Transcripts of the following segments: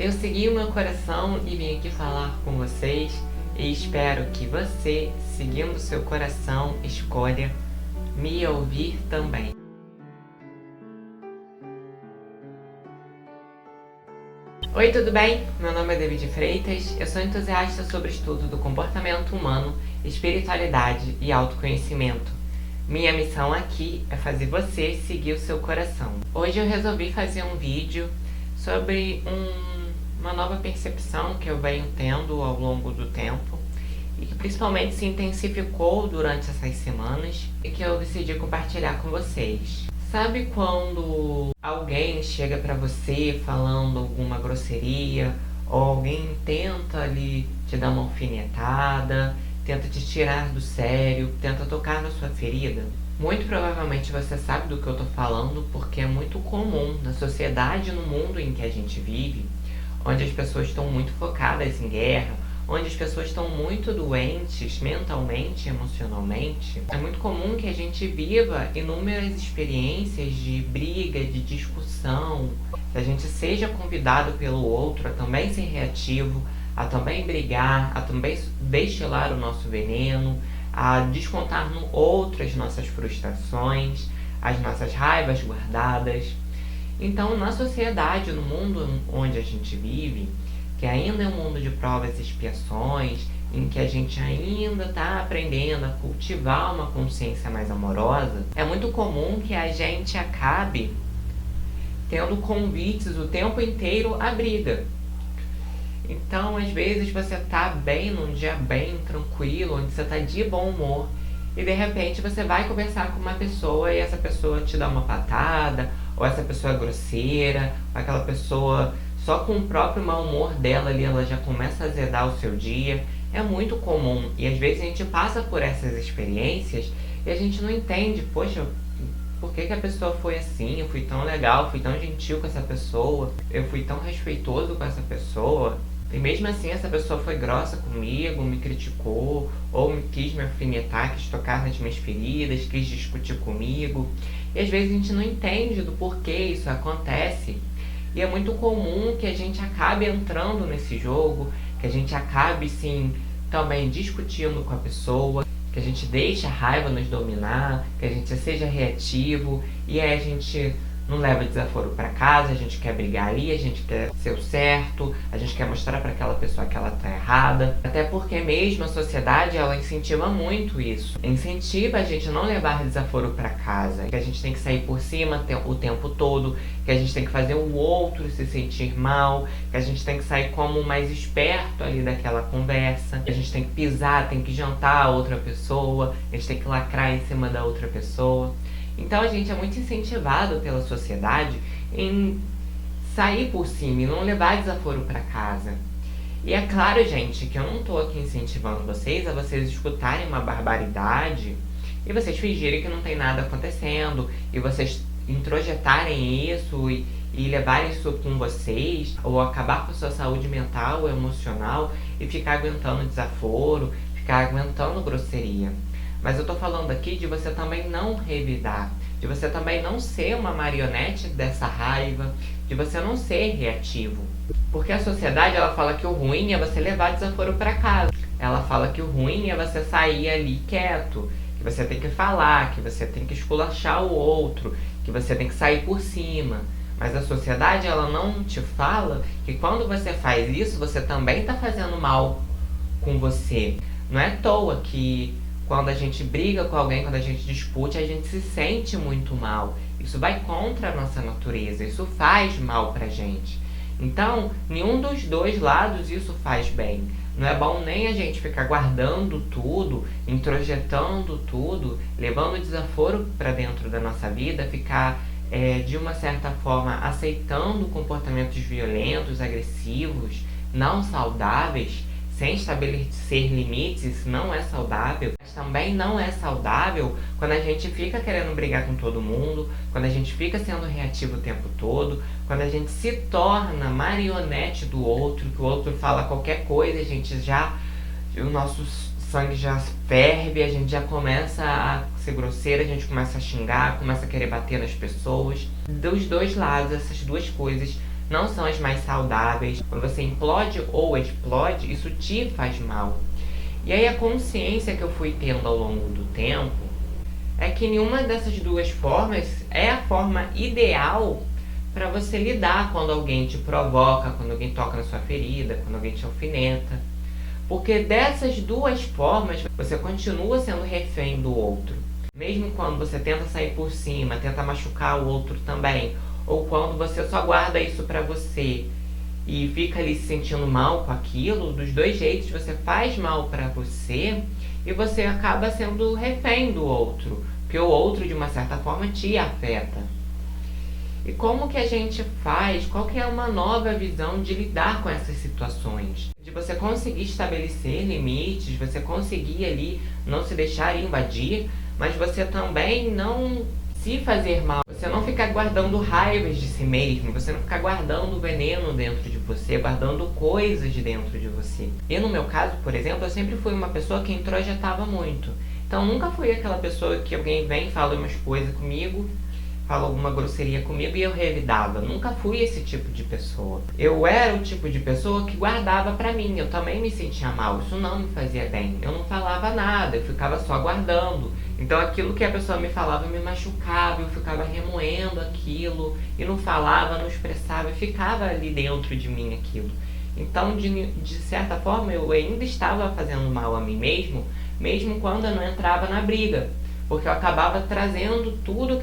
Eu segui o meu coração e vim aqui falar com vocês e espero que você, seguindo o seu coração, escolha me ouvir também. Oi, tudo bem? Meu nome é David Freitas, eu sou entusiasta sobre o estudo do comportamento humano, espiritualidade e autoconhecimento. Minha missão aqui é fazer você seguir o seu coração. Hoje eu resolvi fazer um vídeo sobre uma nova percepção que eu venho tendo ao longo do tempo e que principalmente se intensificou durante essas semanas e que eu decidi compartilhar com vocês. Sabe quando alguém chega pra você falando alguma grosseria ou alguém tenta ali te dar uma alfinetada, tenta te tirar do sério, tenta tocar na sua ferida? Muito provavelmente você sabe do que eu tô falando, porque é muito comum na sociedade, no mundo em que a gente vive, onde as pessoas estão muito focadas em guerra, onde as pessoas estão muito doentes mentalmente, emocionalmente. É muito comum que a gente viva inúmeras experiências de briga, de discussão, que a gente seja convidado pelo outro a também ser reativo, a também brigar, a também destilar o nosso veneno, a descontar no outro as nossas frustrações, as nossas raivas guardadas. Então, na sociedade, no mundo onde a gente vive, que ainda é um mundo de provas e expiações, em que a gente ainda está aprendendo a cultivar uma consciência mais amorosa, é muito comum que a gente acabe tendo convites o tempo inteiro à briga. Então, às vezes, você tá bem, num dia bem tranquilo, onde você tá de bom humor, e de repente você vai conversar com uma pessoa e essa pessoa te dá uma patada, ou essa pessoa é grosseira, ou aquela pessoa, só com o próprio mau humor dela ali, ela já começa a azedar o seu dia. É muito comum, e às vezes a gente passa por essas experiências e a gente não entende, poxa, por que a pessoa foi assim? Eu fui tão legal, fui tão gentil com essa pessoa, eu fui tão respeitoso com essa pessoa, e mesmo assim essa pessoa foi grossa comigo, me criticou, ou quis me alfinetar, quis tocar nas minhas feridas, quis discutir comigo. E às vezes a gente não entende do porquê isso acontece. E é muito comum que a gente acabe entrando nesse jogo, que a gente acabe sim também discutindo com a pessoa, que a gente deixe a raiva nos dominar, que a gente seja reativo, e aí a gente não leva desaforo para casa, a gente quer brigar ali, a gente quer ser o certo, a gente quer mostrar para aquela pessoa que ela tá errada. Até porque mesmo a sociedade, ela incentiva muito isso. Incentiva a gente não levar desaforo para casa, que a gente tem que sair por cima o tempo todo, que a gente tem que fazer o outro se sentir mal, que a gente tem que sair como o mais esperto ali daquela conversa, que a gente tem que pisar, tem que jantar a outra pessoa, a gente tem que lacrar em cima da outra pessoa. Então a gente é muito incentivado pela sociedade em sair por cima e não levar desaforo para casa. E é claro, gente, que eu não tô aqui incentivando vocês a vocês escutarem uma barbaridade e vocês fingirem que não tem nada acontecendo, e vocês introjetarem isso e levarem isso com vocês, ou acabar com a sua saúde mental ou emocional e ficar aguentando desaforo, ficar aguentando grosseria. Mas eu tô falando aqui de você também não revidar, de você também não ser uma marionete dessa raiva, de você não ser reativo. Porque a sociedade, ela fala que o ruim é você levar desaforo para casa. Ela fala que o ruim é você sair ali quieto, que você tem que falar, que você tem que esculachar o outro, que você tem que sair por cima. Mas a sociedade, ela não te fala que quando você faz isso, você também tá fazendo mal com você. Não é à toa que quando a gente briga com alguém, quando a gente discute, a gente se sente muito mal. Isso vai contra a nossa natureza, isso faz mal pra gente. Então, nenhum dos dois lados isso faz bem. Não é bom nem a gente ficar guardando tudo, introjetando tudo, levando desaforo pra dentro da nossa vida, ficar de uma certa forma aceitando comportamentos violentos, agressivos, não saudáveis, sem estabelecer limites. Isso não é saudável. Mas também não é saudável quando a gente fica querendo brigar com todo mundo, quando a gente fica sendo reativo o tempo todo, quando a gente se torna marionete do outro, que o outro fala qualquer coisa, o nosso sangue já ferve, a gente já começa a ser grosseira, a gente começa a xingar, começa a querer bater nas pessoas. Dos dois lados, essas duas coisas não são as mais saudáveis. Quando você implode ou explode, isso te faz mal. E aí a consciência que eu fui tendo ao longo do tempo é que nenhuma dessas duas formas é a forma ideal para você lidar quando alguém te provoca, quando alguém toca na sua ferida, quando alguém te alfineta. Porque dessas duas formas, você continua sendo refém do outro. Mesmo quando você tenta sair por cima, tenta machucar o outro também, ou quando você só guarda isso pra você e fica ali se sentindo mal com aquilo, dos dois jeitos você faz mal pra você e você acaba sendo refém do outro, porque o outro de uma certa forma te afeta. E como que a gente faz? Qual que é uma nova visão de lidar com essas situações? De você conseguir estabelecer limites, você conseguir ali não se deixar invadir, mas você também não se fazer mal. Você não ficar guardando raivas de si mesmo, você não ficar guardando veneno dentro de você, guardando coisas dentro de você. E no meu caso, por exemplo, eu sempre fui uma pessoa que introjetava muito. Então nunca fui aquela pessoa que alguém vem e fala umas coisas comigo, fala alguma grosseria comigo e eu revidava. Nunca fui esse tipo de pessoa. Eu era o tipo de pessoa que guardava pra mim. Eu também me sentia mal. Isso não me fazia bem. Eu não falava nada. Eu ficava só guardando. Então aquilo que a pessoa me falava me machucava. Eu ficava remoendo aquilo. E não falava, não expressava. E ficava ali dentro de mim aquilo. Então, de certa forma, eu ainda estava fazendo mal a mim mesmo. Mesmo quando eu não entrava na briga. Porque eu acabava trazendo tudo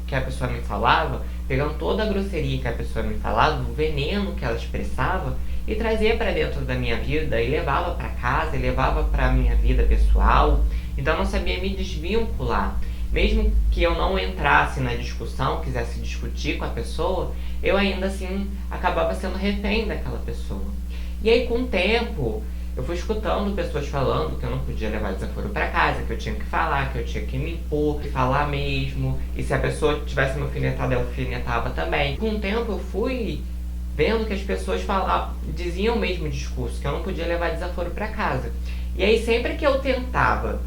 que a pessoa me falava, pegando toda a grosseria que a pessoa me falava, o veneno que ela expressava, e trazia para dentro da minha vida, e levava para casa, e levava para minha vida pessoal. Então eu não sabia me desvincular. Mesmo que eu não entrasse na discussão, quisesse discutir com a pessoa, eu ainda assim acabava sendo refém daquela pessoa. E aí com o tempo, eu fui escutando pessoas falando que eu não podia levar desaforo pra casa, que eu tinha que falar, que eu tinha que me impor, que falar mesmo. E se a pessoa tivesse me alfinetado, eu alfinetava também. Com o tempo eu fui vendo que as pessoas diziam o mesmo discurso, que eu não podia levar desaforo pra casa. E aí sempre que eu tentava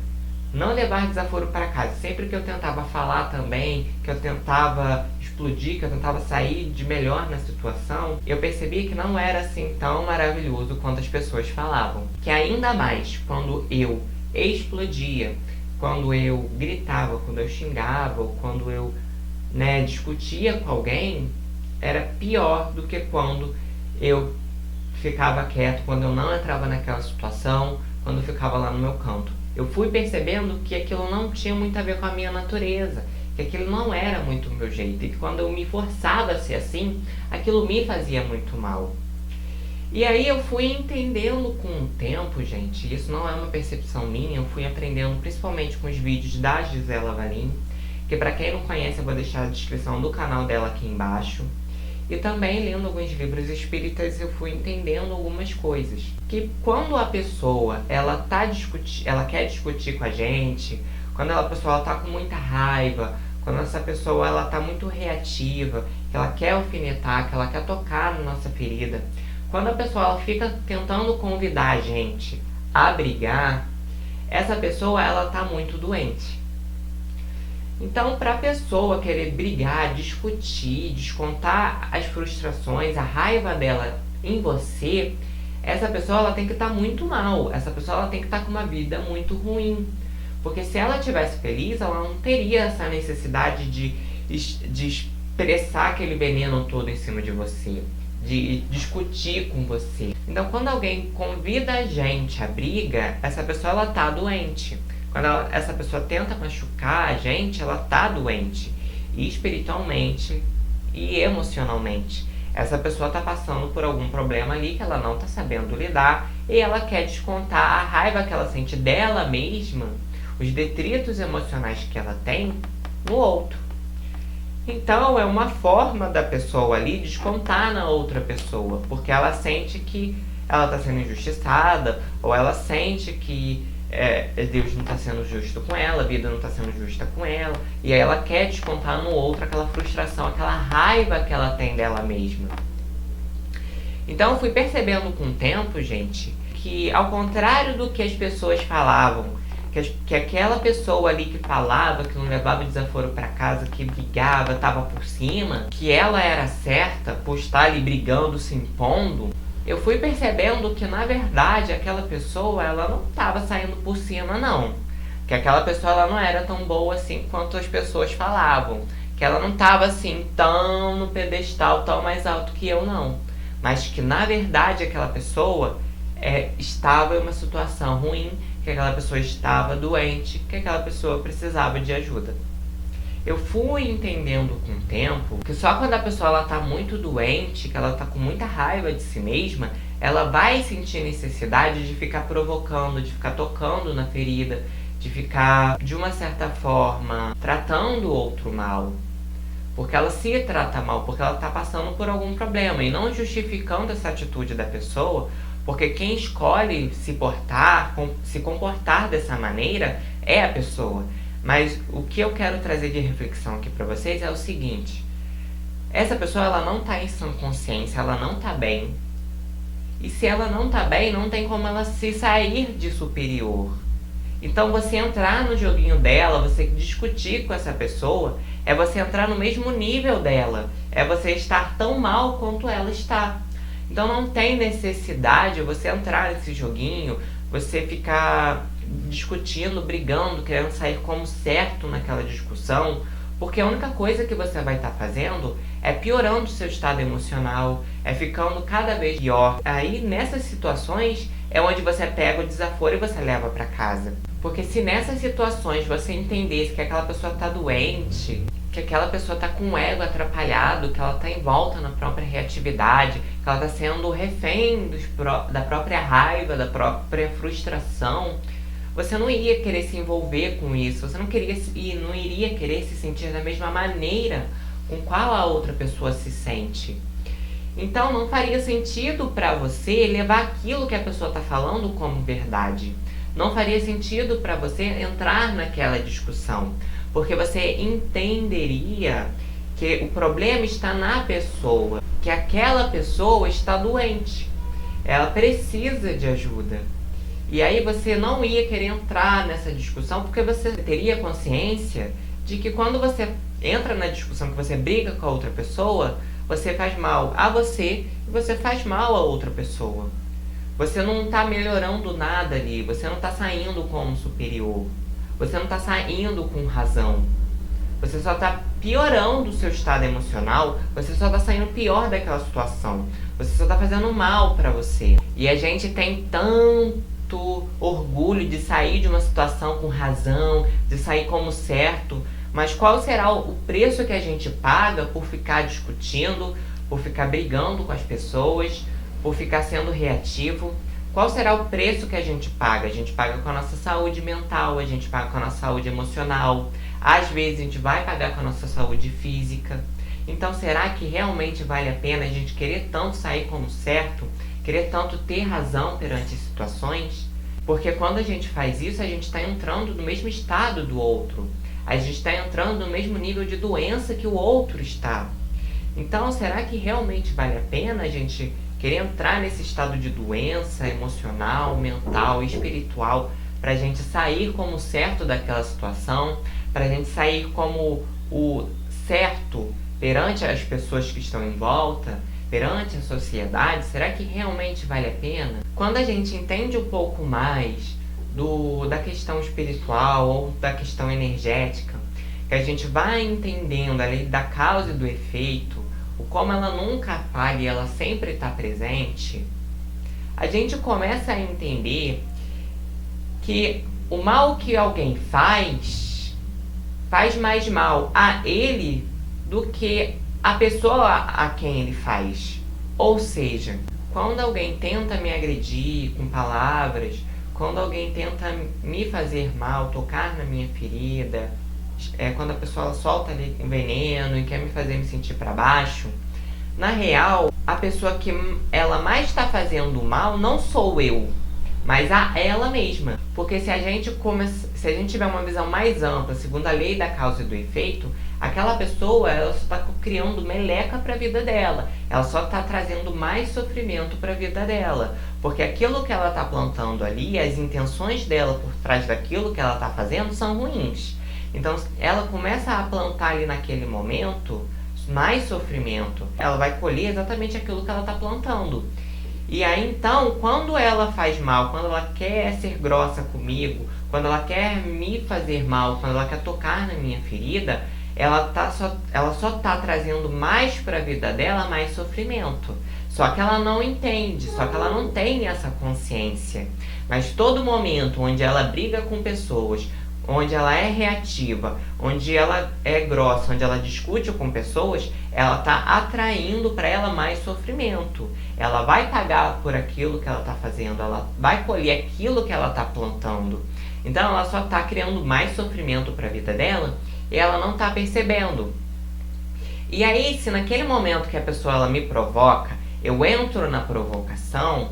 não levar desaforo para casa, sempre que eu tentava falar também, que eu tentava explodir, que eu tentava sair de melhor na situação, eu percebia que não era assim tão maravilhoso quanto as pessoas falavam. Que ainda mais quando eu explodia, quando eu gritava, quando eu xingava, ou quando eu discutia com alguém, era pior do que quando eu ficava quieto, quando eu não entrava naquela situação, quando eu ficava lá no meu canto. Eu fui percebendo que aquilo não tinha muito a ver com a minha natureza, que aquilo não era muito o meu jeito, e que quando eu me forçava a ser assim, aquilo me fazia muito mal. E aí eu fui entendendo com o tempo, gente, isso não é uma percepção minha, eu fui aprendendo principalmente com os vídeos da Gisela Valim, que para quem não conhece eu vou deixar a descrição do canal dela aqui embaixo. E também lendo alguns livros espíritas eu fui entendendo algumas coisas. Que quando a pessoa ela quer discutir com a gente, quando a pessoa está com muita raiva, quando essa pessoa ela está muito reativa, que ela quer alfinetar, que ela quer tocar na nossa ferida, quando a pessoa ela fica tentando convidar a gente a brigar, essa pessoa ela está muito doente. Então, para a pessoa querer brigar, discutir, descontar as frustrações, a raiva dela em você, essa pessoa ela tem que estar muito mal. Essa pessoa ela tem que estar com uma vida muito ruim. Porque se ela estivesse feliz, ela não teria essa necessidade de expressar aquele veneno todo em cima de você, de discutir com você. Então, quando alguém convida a gente à briga, essa pessoa ela tá doente. Quando essa pessoa tenta machucar a gente, ela tá doente. E espiritualmente e emocionalmente. Essa pessoa tá passando por algum problema ali que ela não tá sabendo lidar. E ela quer descontar a raiva que ela sente dela mesma, os detritos emocionais que ela tem, no outro. Então é uma forma da pessoa ali descontar na outra pessoa. Porque ela sente que ela tá sendo injustiçada. Ou ela sente que Deus não está sendo justo com ela, a vida não está sendo justa com ela, e aí ela quer descontar no outro aquela frustração, aquela raiva que ela tem dela mesma. Então eu fui percebendo com o tempo, gente, que ao contrário do que as pessoas falavam, que aquela pessoa ali que falava, que não levava desaforo para casa, que brigava, estava por cima, que ela era certa por estar ali brigando, se impondo, eu fui percebendo que na verdade aquela pessoa ela não estava saindo por cima não, que aquela pessoa ela não era tão boa assim quanto as pessoas falavam, que ela não estava assim tão no pedestal, tão mais alto que eu não, mas que na verdade aquela pessoa estava em uma situação ruim, que aquela pessoa estava doente, que aquela pessoa precisava de ajuda. Eu fui entendendo com o tempo que só quando a pessoa está muito doente, que ela está com muita raiva de si mesma, ela vai sentir necessidade de ficar provocando, de ficar tocando na ferida, de ficar, de uma certa forma, tratando o outro mal. Porque ela se trata mal, porque ela está passando por algum problema, e não justificando essa atitude da pessoa, porque quem escolhe se comportar dessa maneira é a pessoa. Mas o que eu quero trazer de reflexão aqui para vocês é o seguinte: essa pessoa ela não está em sã consciência, ela não está bem. E se ela não está bem, não tem como ela se sair de superior. Então você entrar no joguinho dela, você discutir com essa pessoa, é você entrar no mesmo nível dela. É você estar tão mal quanto ela está. Então não tem necessidade você entrar nesse joguinho, você ficar discutindo, brigando, querendo sair como certo naquela discussão, porque a única coisa que você vai estar fazendo é piorando o seu estado emocional, é ficando cada vez pior. Aí nessas situações é onde você pega o desaforo e você leva para casa. Porque se nessas situações você entendesse que aquela pessoa está doente, que aquela pessoa está com o ego atrapalhado, que ela está envolta na própria reatividade, que ela está sendo refém da própria raiva, da própria frustração, você não iria querer se envolver com isso, você não iria querer se sentir da mesma maneira com qual a outra pessoa se sente. Então não faria sentido para você levar aquilo que a pessoa está falando como verdade. Não faria sentido para você entrar naquela discussão, porque você entenderia que o problema está na pessoa, que aquela pessoa está doente, ela precisa de ajuda. E aí você não ia querer entrar nessa discussão, porque você teria consciência de que quando você entra na discussão, que você briga com a outra pessoa, você faz mal a você e você faz mal a outra pessoa. Você não está melhorando nada ali, você não está saindo como superior, você não está saindo com razão. Você só está piorando o seu estado emocional, você só está saindo pior daquela situação, você só está fazendo mal para você. E a gente tem tanto orgulho de sair de uma situação com razão, de sair como certo, mas qual será o preço que a gente paga por ficar discutindo, por ficar brigando com as pessoas, por ficar sendo reativo? Qual será o preço que a gente paga? A gente paga com a nossa saúde mental, a gente paga com a nossa saúde emocional, às vezes a gente vai pagar com a nossa saúde física. Então será que realmente vale a pena a gente querer tanto sair como certo, querer tanto ter razão perante as situações? Porque quando a gente faz isso, a gente está entrando no mesmo estado do outro, a gente está entrando no mesmo nível de doença que o outro está. Então será que realmente vale a pena a gente querer entrar nesse estado de doença emocional, mental, espiritual, para a gente sair como certo daquela situação, para a gente sair como o certo perante as pessoas que estão em volta, perante a sociedade? Será que realmente vale a pena? Quando a gente entende um pouco mais da questão espiritual ou da questão energética, que a gente vai entendendo a lei da causa e do efeito, o como ela nunca falha e ela sempre está presente, a gente começa a entender que o mal que alguém faz mais mal a ele do que a pessoa a quem ele faz. Ou seja, quando alguém tenta me agredir com palavras, quando alguém tenta me fazer mal, tocar na minha ferida, quando a pessoa solta ali um veneno e quer me fazer me sentir para baixo, na real, a pessoa que ela mais está fazendo mal não sou eu, mas a ela mesma. Porque se a gente tiver uma visão mais ampla, segundo a lei da causa e do efeito, aquela pessoa, ela só está criando meleca para a vida dela. Ela só está trazendo mais sofrimento para a vida dela. Porque aquilo que ela está plantando ali, as intenções dela por trás daquilo que ela está fazendo são ruins. Então, ela começa a plantar ali naquele momento mais sofrimento. Ela vai colher exatamente aquilo que ela está plantando. E aí, então, quando ela faz mal, quando ela quer ser grossa comigo, quando ela quer me fazer mal, quando ela quer tocar na minha ferida, ela só está trazendo mais para a vida dela mais sofrimento. Só que ela não entende, só que ela não tem essa consciência. Mas todo momento onde ela briga com pessoas, onde ela é reativa, onde ela é grossa, onde ela discute com pessoas, ela está atraindo para ela mais sofrimento. Ela vai pagar por aquilo que ela está fazendo, ela vai colher aquilo que ela está plantando. Então ela só está criando mais sofrimento para a vida dela e ela não está percebendo. E aí, se naquele momento que a pessoa ela me provoca, eu entro na provocação,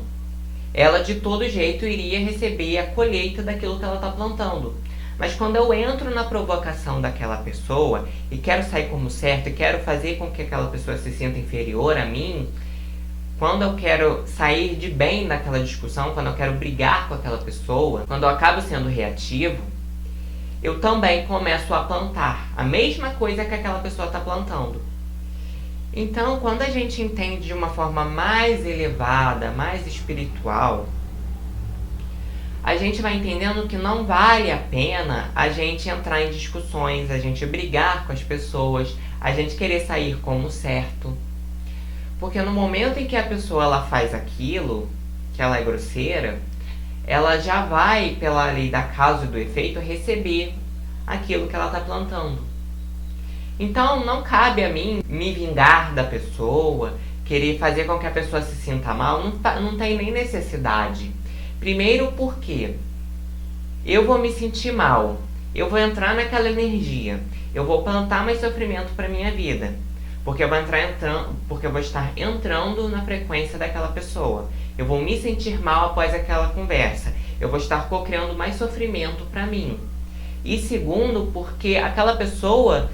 ela de todo jeito iria receber a colheita daquilo que ela está plantando. Mas quando eu entro na provocação daquela pessoa e quero sair como certo e quero fazer com que aquela pessoa se sinta inferior a mim, quando eu quero sair de bem naquela discussão, quando eu quero brigar com aquela pessoa, quando eu acabo sendo reativo, eu também começo a plantar a mesma coisa que aquela pessoa está plantando. Então, quando a gente entende de uma forma mais elevada, mais espiritual, a gente vai entendendo que não vale a pena a gente entrar em discussões, a gente brigar com as pessoas, a gente querer sair como certo. Porque no momento em que a pessoa ela faz aquilo, que ela é grosseira, ela já vai, pela lei da causa e do efeito, receber aquilo que ela está plantando. Então não cabe a mim me vingar da pessoa, querer fazer com que a pessoa se sinta mal, não tem nem necessidade. Primeiro porque eu vou me sentir mal, eu vou entrar naquela energia, eu vou plantar mais sofrimento para minha vida, porque eu vou estar entrando na frequência daquela pessoa. Eu vou me sentir mal após aquela conversa, eu vou estar co-criando mais sofrimento para mim. E segundo, porque aquela pessoa,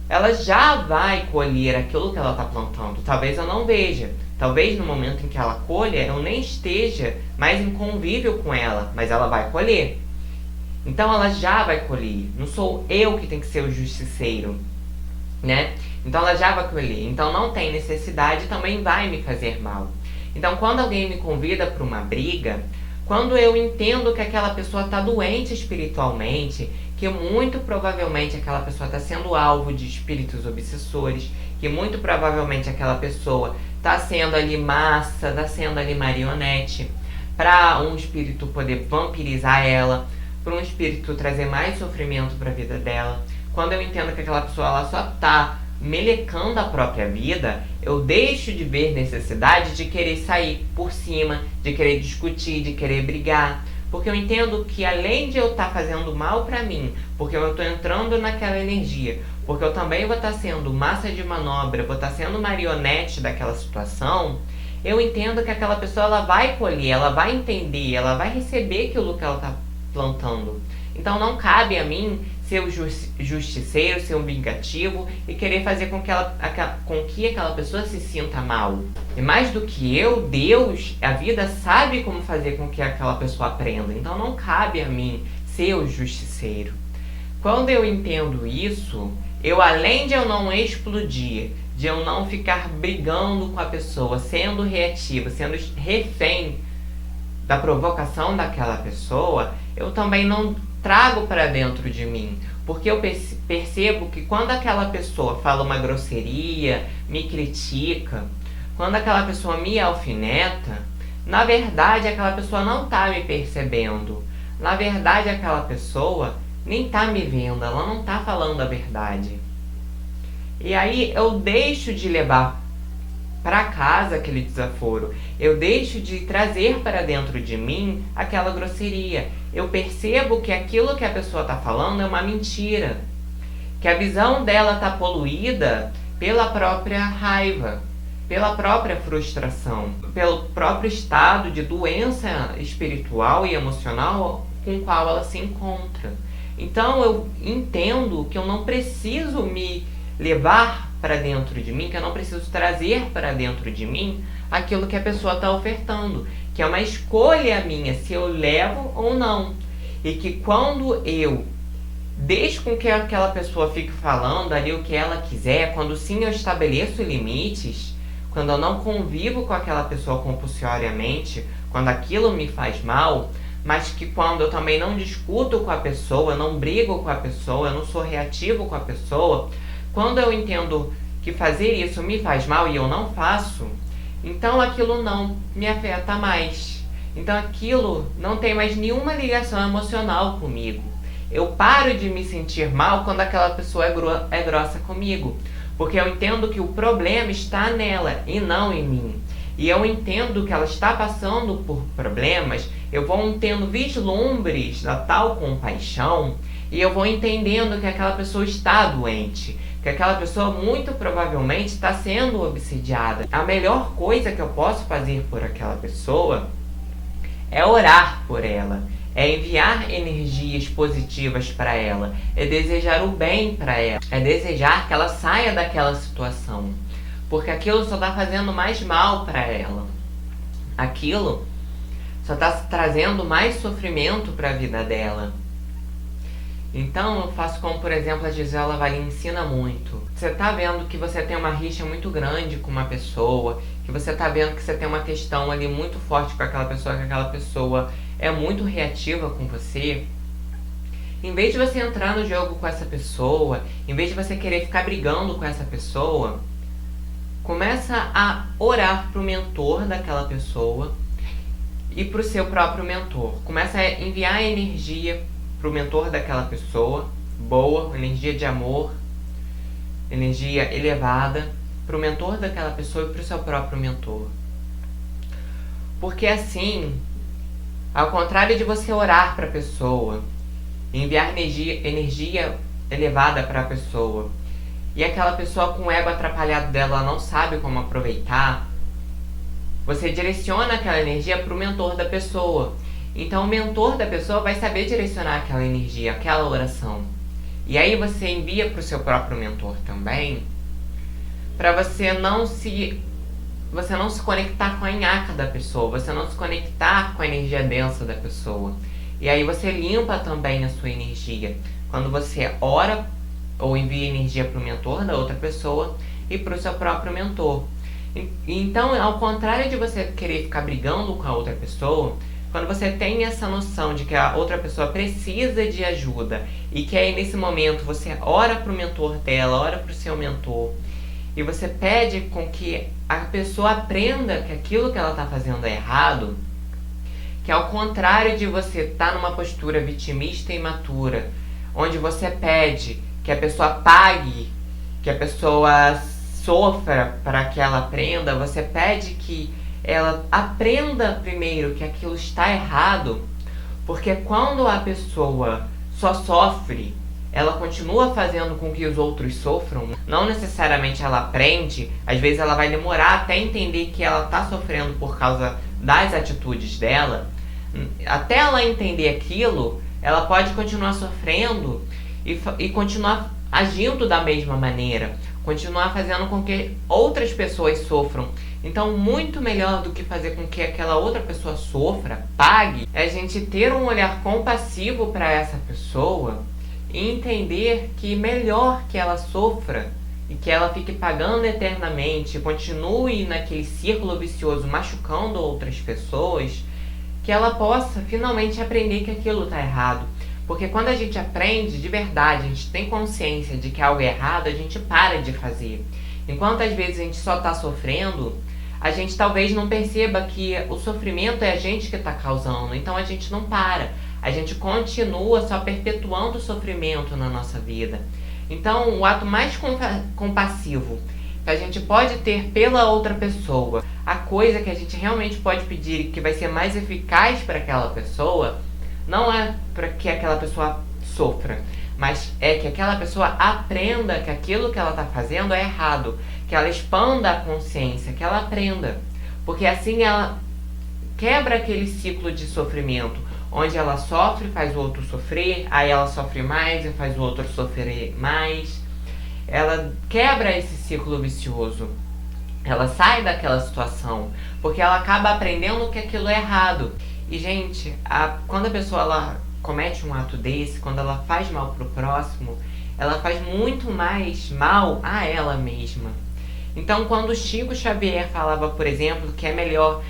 ela já vai colher aquilo que ela está plantando. Talvez eu não veja. Talvez no momento em que ela colha, eu nem esteja mais em convívio com ela, mas ela vai colher. Então ela já vai colher. Não sou eu que tem que ser o justiceiro, né? Então ela já vai colher. Então não tem necessidade, também vai me fazer mal. Então quando alguém me convida para uma briga, quando eu entendo que aquela pessoa está doente espiritualmente, que muito provavelmente aquela pessoa está sendo alvo de espíritos obsessores, que muito provavelmente aquela pessoa está sendo ali massa, está sendo ali marionete, para um espírito poder vampirizar ela, para um espírito trazer mais sofrimento para a vida dela. Quando eu entendo que aquela pessoa ela só está melecando a própria vida, eu deixo de ver necessidade de querer sair por cima, de querer discutir, de querer brigar. Porque eu entendo que além de eu estar fazendo mal para mim, porque eu estou entrando naquela energia, porque eu também vou estar sendo massa de manobra, vou estar sendo marionete daquela situação, eu entendo que aquela pessoa ela vai colher, ela vai entender, ela vai receber aquilo que ela está plantando. Então não cabe a mim ser o justiceiro, ser um vingativo e querer fazer com que aquela pessoa se sinta mal. E mais do que eu, Deus, a vida sabe como fazer com que aquela pessoa aprenda. Então não cabe a mim ser o justiceiro. Quando eu entendo isso, eu além de eu não explodir, de eu não ficar brigando com a pessoa, sendo reativa, sendo refém da provocação daquela pessoa, eu também não trago para dentro de mim, porque eu percebo que quando aquela pessoa fala uma grosseria, me critica, quando aquela pessoa me alfineta, na verdade aquela pessoa não está me percebendo, na verdade aquela pessoa nem está me vendo, ela não está falando a verdade. E aí eu deixo de levar para casa aquele desaforo, eu deixo de trazer para dentro de mim aquela grosseria. Eu percebo que aquilo que a pessoa está falando é uma mentira, que a visão dela está poluída pela própria raiva, pela própria frustração, pelo próprio estado de doença espiritual e emocional com o qual ela se encontra. Então eu entendo que eu não preciso me levar para dentro de mim, que eu não preciso trazer para dentro de mim aquilo que a pessoa está ofertando, que é uma escolha minha se eu levo ou não. E que quando eu deixo com que aquela pessoa fique falando ali o que ela quiser, quando sim eu estabeleço limites, quando eu não convivo com aquela pessoa compulsoriamente, quando aquilo me faz mal, mas que quando eu também não discuto com a pessoa, não brigo com a pessoa, eu não sou reativo com a pessoa, quando eu entendo que fazer isso me faz mal e eu não faço, então aquilo não me afeta mais. Então aquilo não tem mais nenhuma ligação emocional comigo. Eu paro de me sentir mal quando aquela pessoa é grossa comigo, porque eu entendo que o problema está nela e não em mim. E eu entendo que ela está passando por problemas, eu vou tendo vislumbres da tal compaixão e eu vou entendendo que aquela pessoa está doente, que aquela pessoa muito provavelmente está sendo obsidiada. A melhor coisa que eu posso fazer por aquela pessoa é orar por ela, é enviar energias positivas para ela, é desejar o bem para ela, é desejar que ela saia daquela situação, porque aquilo só está fazendo mais mal para ela, aquilo só está trazendo mais sofrimento para a vida dela. Então eu faço como, por exemplo, a Gisela Valim ensina muito. Você tá vendo que você tem uma rixa muito grande com uma pessoa, que você tá vendo que você tem uma questão ali muito forte com aquela pessoa, que aquela pessoa é muito reativa com você. Em vez de você entrar no jogo com essa pessoa, em vez de você querer ficar brigando com essa pessoa, começa a orar pro mentor daquela pessoa e pro seu próprio mentor. Começa a enviar energia pro mentor daquela pessoa, boa, energia de amor, energia elevada, pro mentor daquela pessoa e pro seu próprio mentor. Porque assim, ao contrário de você orar para a pessoa, enviar energia elevada para a pessoa, e aquela pessoa com o ego atrapalhado dela não sabe como aproveitar, você direciona aquela energia para o mentor da pessoa. Então o mentor da pessoa vai saber direcionar aquela energia, aquela oração. E aí você envia para o seu próprio mentor também, para você não se conectar com a nhaca da pessoa, você não se conectar com a energia densa da pessoa. E aí você limpa também a sua energia. Quando você ora ou envia energia para o mentor da outra pessoa e para o seu próprio mentor. Então, ao contrário de você querer ficar brigando com a outra pessoa, quando você tem essa noção de que a outra pessoa precisa de ajuda e que aí nesse momento você ora para o mentor dela, ora para o seu mentor e você pede com que a pessoa aprenda que aquilo que ela está fazendo é errado, que ao contrário de você estar numa postura vitimista e imatura, onde você pede que a pessoa pague, que a pessoa sofra para que ela aprenda, você pede que ela aprenda primeiro que aquilo está errado, porque quando a pessoa só sofre, ela continua fazendo com que os outros sofram, não necessariamente ela aprende, às vezes ela vai demorar até entender que ela está sofrendo por causa das atitudes dela. Até ela entender aquilo, ela pode continuar sofrendo e continuar agindo da mesma maneira, continuar fazendo com que outras pessoas sofram. Então, muito melhor do que fazer com que aquela outra pessoa sofra, pague, é a gente ter um olhar compassivo para essa pessoa e entender que melhor que ela sofra e que ela fique pagando eternamente, continue naquele círculo vicioso machucando outras pessoas, que ela possa finalmente aprender que aquilo está errado. Porque quando a gente aprende de verdade, a gente tem consciência de que algo é errado, a gente para de fazer. Enquanto às vezes a gente só está sofrendo, a gente talvez não perceba que o sofrimento é a gente que está causando. Então a gente não para. A gente continua só perpetuando o sofrimento na nossa vida. Então o ato mais compassivo que a gente pode ter pela outra pessoa, a coisa que a gente realmente pode pedir que vai ser mais eficaz para aquela pessoa, não é para que aquela pessoa sofra, mas é que aquela pessoa aprenda que aquilo que ela está fazendo é errado, que ela expanda a consciência, que ela aprenda, porque assim ela quebra aquele ciclo de sofrimento, onde ela sofre, faz o outro sofrer, aí ela sofre mais e faz o outro sofrer mais. Ela quebra esse ciclo vicioso. Ela sai daquela situação, porque ela acaba aprendendo que aquilo é errado. E, gente, quando a pessoa ela comete um ato desse, quando ela faz mal pro próximo, ela faz muito mais mal a ela mesma. Então, quando Chico Xavier falava, por exemplo, que é melhor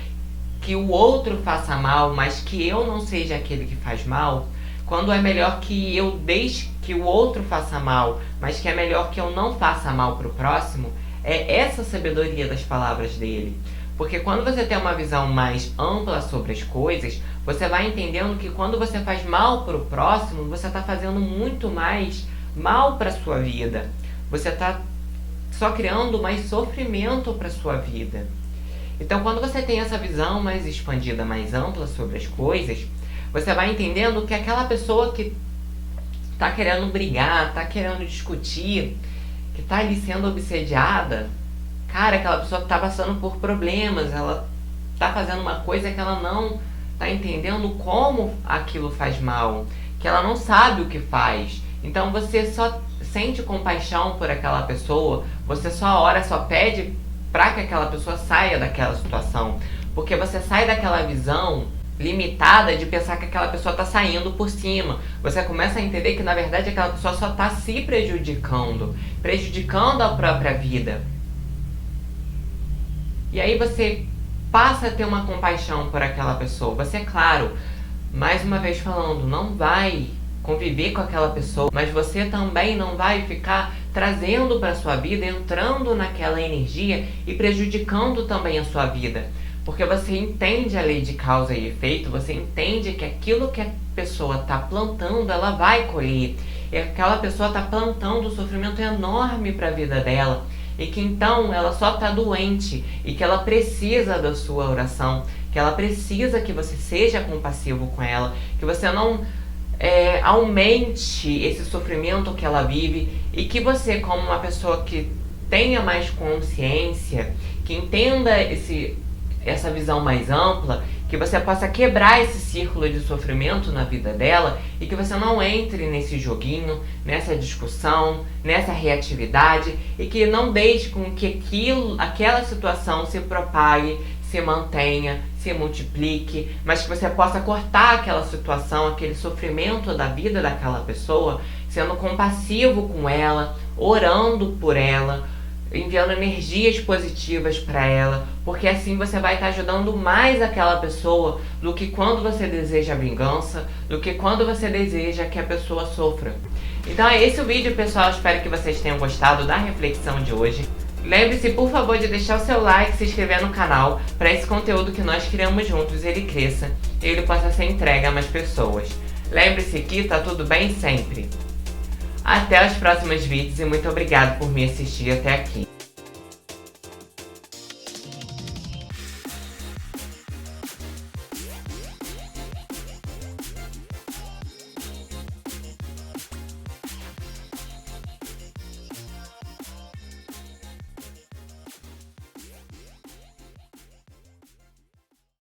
que o outro faça mal, mas que eu não seja aquele que faz mal, quando é melhor que eu deixe que o outro faça mal, mas que é melhor que eu não faça mal pro próximo, é essa sabedoria das palavras dele. Porque quando você tem uma visão mais ampla sobre as coisas, você vai entendendo que quando você faz mal pro próximo, você está fazendo muito mais mal para sua vida. Você está só criando mais sofrimento para sua vida. Então, quando você tem essa visão mais expandida, mais ampla sobre as coisas, você vai entendendo que aquela pessoa que está querendo brigar, está querendo discutir, que está ali sendo obsediada, cara, aquela pessoa está passando por problemas, ela está fazendo uma coisa que ela não está entendendo como aquilo faz mal, que ela não sabe o que faz. Então você só sente compaixão por aquela pessoa, você só ora, só pede para que aquela pessoa saia daquela situação, porque você sai daquela visão limitada de pensar que aquela pessoa está saindo por cima. Você começa a entender que na verdade aquela pessoa só está se prejudicando a própria vida. E aí você passa a ter uma compaixão por aquela pessoa. Você, claro, mais uma vez falando, não vai conviver com aquela pessoa, mas você também não vai ficar trazendo para sua vida, entrando naquela energia e prejudicando também a sua vida. Porque você entende a lei de causa e efeito, você entende que aquilo que a pessoa está plantando, ela vai colher. E aquela pessoa está plantando um sofrimento enorme para a vida dela. E que então ela só está doente e que ela precisa da sua oração, que ela precisa que você seja compassivo com ela, que você não aumente esse sofrimento que ela vive e que você, como uma pessoa que tenha mais consciência, que entenda essa visão mais ampla, que você possa quebrar esse círculo de sofrimento na vida dela e que você não entre nesse joguinho, nessa discussão, nessa reatividade e que não deixe com que aquela situação se propague, se mantenha, se multiplique, mas que você possa cortar aquela situação, aquele sofrimento da vida daquela pessoa, sendo compassivo com ela, orando por ela, enviando energias positivas para ela, porque assim você vai estar ajudando mais aquela pessoa do que quando você deseja vingança, do que quando você deseja que a pessoa sofra. Então é esse o vídeo, pessoal. Espero que vocês tenham gostado da reflexão de hoje. Lembre-se, por favor, de deixar o seu like e se inscrever no canal para esse conteúdo que nós criamos juntos ele cresça e ele possa ser entregue a mais pessoas. Lembre-se que tá tudo bem sempre. Até os próximos vídeos e muito obrigado por me assistir até aqui.